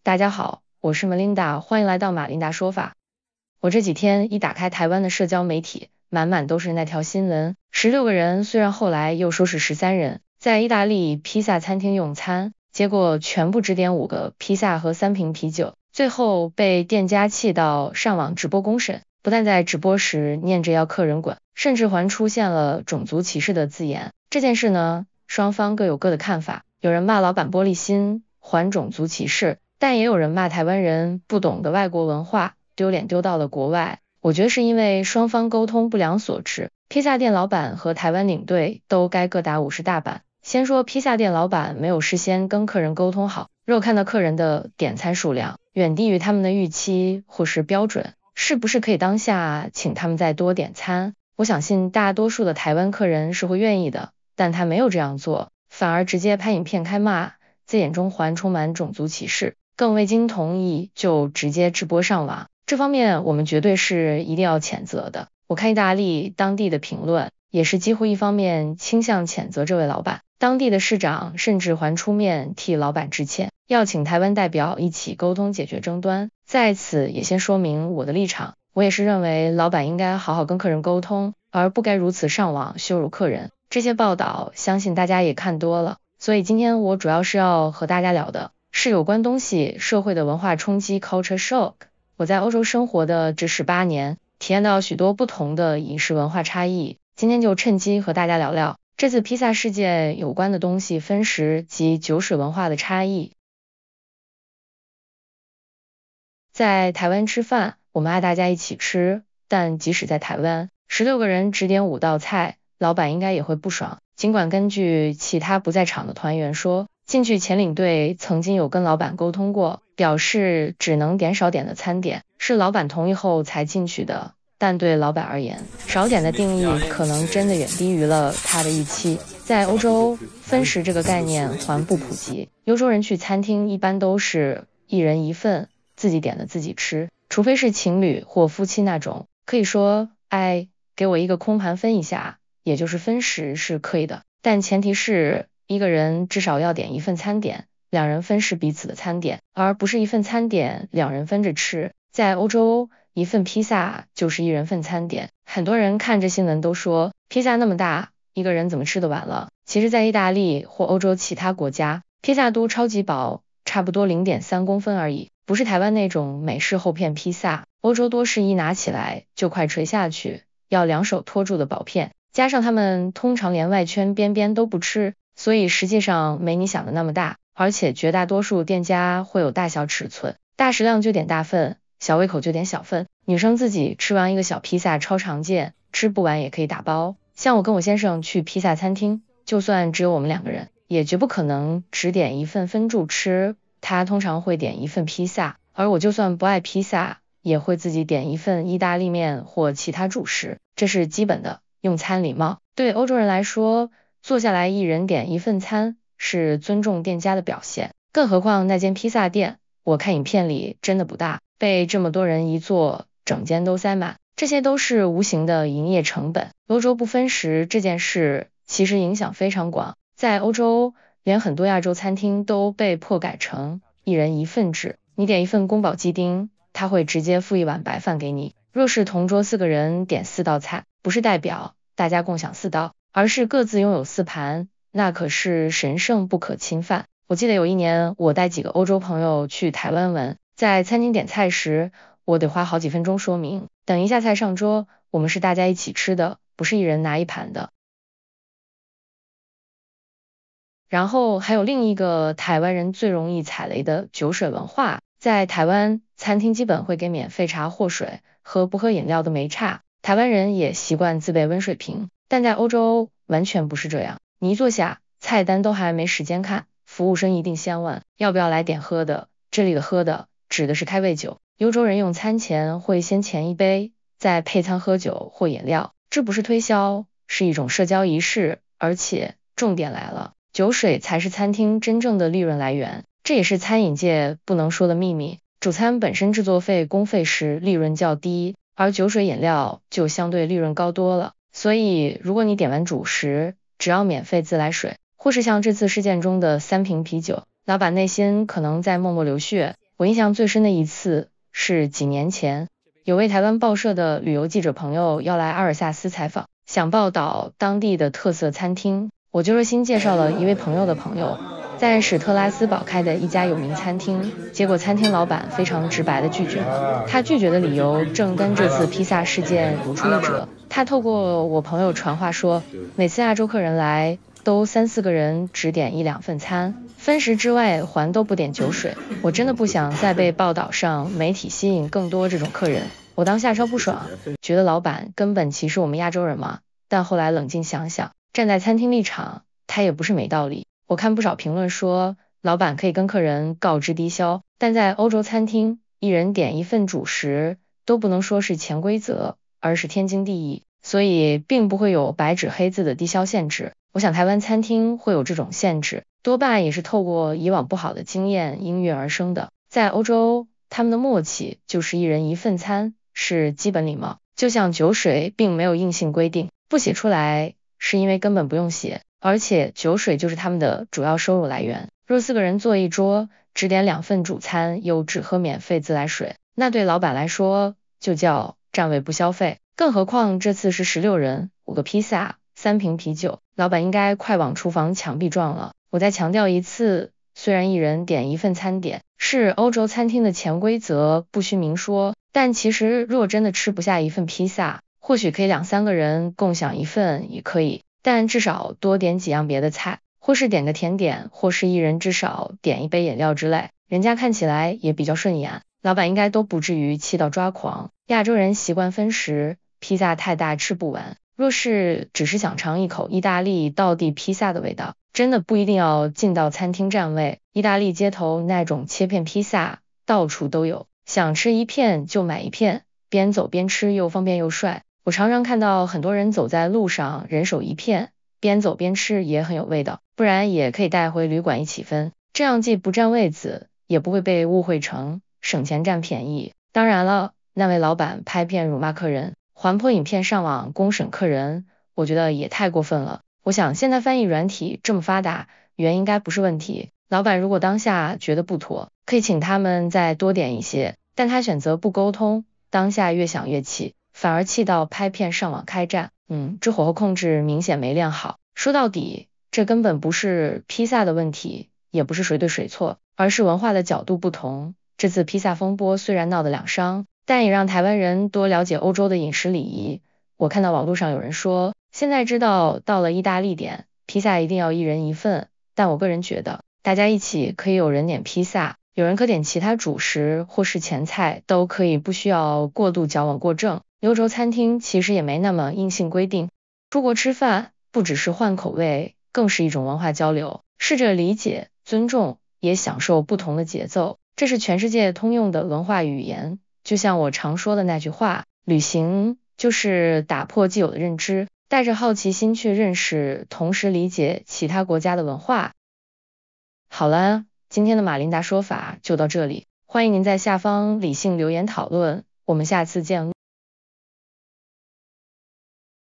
大家好，我是 Melinda， 歡迎來到馬琳達說法。我這幾天一打開台灣的社交媒體，滿滿都是那條新聞，16個人，雖然後來又說是13人，在意大利披薩餐廳用餐，結果全部只點5個披薩和3瓶啤酒，最後被店家氣到上網直播公審，不但在直播時念着要客人滾，甚至還出現了種族歧視的字眼。這件事呢，雙方各有各的看法，有人罵老闆玻璃心，還種族歧視，但也有人罵台灣人不懂得外國文化，丟臉丟到了國外。我覺得是因為雙方溝通不良所致，披薩店老闆和台灣領隊都該各打50大板。先說披薩店老闆沒有事先跟客人溝通好，若看到客人的點餐數量遠低於他們的預期或是標準，是不是可以當下請他們再多點餐？我相信大多數的台灣客人是會願意的，但他沒有這樣做，反而直接拍影片開罵，字眼中還充滿種族歧視，更未經同意就直接直播上網。這方面我們絕對是一定要譴責的。我看意大利當地的評論也是幾乎一方面傾向譴責這位老闆，當地的市長甚至還出面替老闆致歉，要請台灣代表一起溝通解決爭端。在此也先說明我的立場，我也是認為老闆應該好好跟客人溝通，而不該如此上網羞辱客人。這些報道相信大家也看多了，所以今天我主要是要和大家聊的是有關东西社會的文化衝擊 culture shock。我在歐洲生活的這18年，體驗到許多不同的飲食文化差異，今天就趁機和大家聊聊這次披薩事件有關的東西分食及酒水文化的差異。在台灣吃飯，我們愛大家一起吃，但即使在台灣，16個人只點5道菜，老闆應該也會不爽。儘管根據其他不在場的團員說，進去前領隊曾經有跟老闆溝通過，表示只能點少點的餐點，是老闆同意後才進去的。但對老闆而言，少點的定義可能真的遠低於了他的預期。在歐洲，分食這個概念還不普及，歐洲人去餐廳一般都是一人一份，自己點的自己吃，除非是情侶或夫妻那種，可以說哎，給我一個空盤分一下，也就是分食是可以的，但前提是一個人至少要點一份餐點，2人分食彼此的餐點，而不是一份餐點2人分着吃。在歐洲，一份披薩就是1人份餐點，很多人看着新聞都說披薩那麼大，一個人怎麼吃得完了？其實在意大利或歐洲其他國家，披薩都超級薄，差不多 0.3公分而已，不是台灣那種美式厚片披薩，歐洲多是一拿起來就快垂下去，要2手托住的薄片，加上他們通常連外圈邊邊都不吃，所以實際上沒你想的那麼大，而且絕大多數店家會有大小尺寸，大食量就點大份，小胃口就點小份。女生自己吃完一個小披薩超常見，吃不完也可以打包。像我跟我先生去披薩餐廳，就算只有我們2個人，也絕不可能只點一份分住吃，他通常會點一份披薩，而我就算不愛披薩，也會自己點一份意大利麵或其他主食，這是基本的用餐禮貌。對歐洲人來說，坐下來一人點一份餐是尊重店家的表現，更何況那間披薩店，我看影片裡真的不大，被這麼多人一坐，整間都塞滿，這些都是無形的營業成本。歐洲不分食這件事其實影響非常廣，在歐洲連很多亞洲餐廳都被迫改成1人1份制，你點一份宮保雞丁，他會直接付1碗白飯給你。若是同桌4個人點4道菜，不是代表大家共享4道，而是各自擁有4盤，那可是神聖不可侵犯。我記得有一年我帶幾個歐洲朋友去台灣玩，在餐廳點菜時，我得花好幾分鐘說明，等一下菜上桌，我們是大家一起吃的，不是1人拿1盤的。然後還有另一個台灣人最容易踩雷的酒水文化，在台灣餐廳基本會給免費茶或水，喝不喝飲料都沒差，台灣人也習慣自備溫水瓶，但在歐洲完全不是這樣，你一坐下，菜單都還沒時間看，服務生一定先問要不要來點喝的，這裡的喝的指的是開胃酒，歐洲人用餐前會先前一杯，再配餐喝酒或飲料，這不是推銷，是一種社交儀式，而且重點來了，酒水才是餐廳真正的利潤來源，這也是餐飲界不能說的秘密。主餐本身制作費工費時利潤較低，而酒水飲料就相對利潤高多了，所以如果你點完主食，只要免費自來水，或是像這次事件中的3瓶啤酒，老闆內心可能在默默流血，我印象最深的一次是幾年前，有位台灣報社的旅游記者朋友要來阿爾薩斯採訪，想報道當地的特色餐廳，我就熱心介紹了一位朋友的朋友在史特拉斯堡開的一家有名餐廳，結果餐廳老闆非常直白地拒絕了。他拒絕的理由正跟這次披薩事件如出一轍。他透過我朋友傳話說，每次亞洲客人來都3-4個人只點1-2份餐，分食之外還都不點酒水。我真的不想再被報道上媒體吸引更多這種客人，我當下超不爽，覺得老闆根本歧視我們亞洲人嘛。但後來冷靜想想，站在餐廳立場，他也不是沒道理。我看不少評論說，老闆可以跟客人告知低消，但在歐洲餐廳，一人點1份主食都不能說是潛規則，而是天經地義，所以並不會有白紙黑字的低消限制。我想台灣餐廳會有這種限制，多半也是透過以往不好的經驗應運而生的。在歐洲，他們的默契就是一人1份餐是基本禮貌，就像酒水並沒有硬性規定，不寫出來是因為根本不用寫，而且酒水就是他們的主要收入来源。若4個人坐一桌，只點2份主餐又只喝免費自來水，那對老闆來說就叫占位不消費。更何況這次是16人，5個披薩，3瓶啤酒，老闆應該快往廚房牆壁撞了。我再強調一次，雖然一人點1份餐點是歐洲餐廳的潛規則，不需明說，但其實若真的吃不下1份披薩，或許可以2-3個人共享1份也可以，但至少多點幾樣別的菜，或是點個甜點，或是一人至少點1杯飲料之類，人家看起來也比較順眼，老闆應該都不至於氣到抓狂。亞洲人習慣分食，披薩太大吃不完，若是只是想嘗一口意大利道地披薩的味道，真的不一定要進到餐廳占位。意大利街頭那種切片披薩到處都有，想吃1片就買1片，邊走邊吃又方便又帥。我常常看到很多人走在路上人手1片，邊走邊吃也很有味道，不然也可以帶回旅館一起分，這樣既不占位子，也不會被誤會成省錢占便宜。當然了，那位老闆拍片辱罵客人，還拍影片上網公審客人，我覺得也太過分了。我想現在翻譯軟體這麼發達，語言應該不是問題。老闆如果當下覺得不妥，可以請他們再多點一些，但他選擇不溝通，當下越想越氣，反而氣到拍片上網開戰。這火候控制明顯沒練好。說到底，這根本不是披薩的問題，也不是誰對誰錯，而是文化的角度不同。這次披薩風波雖然鬧得兩傷，但也讓台灣人多了解歐洲的飲食禮儀。我看到網絡上有人說，現在知道到了意大利點披薩一定要一人1份，但我個人覺得，大家一起可以有人點披薩，有人可點其他主食或是前菜，都可以，不需要過度矯枉過正。歐洲餐廳其實也沒那麼硬性規定，出國吃飯不只是換口味，更是一種文化交流，試着理解、尊重，也享受不同的節奏，這是全世界通用的文化語言。就像我常說的那句話，旅行就是打破既有的認知，帶着好奇心去認識，同時理解其他國家的文化。好了，今天的馬琳達說法就到這裡，歡迎您在下方理性留言討論，我們下次見。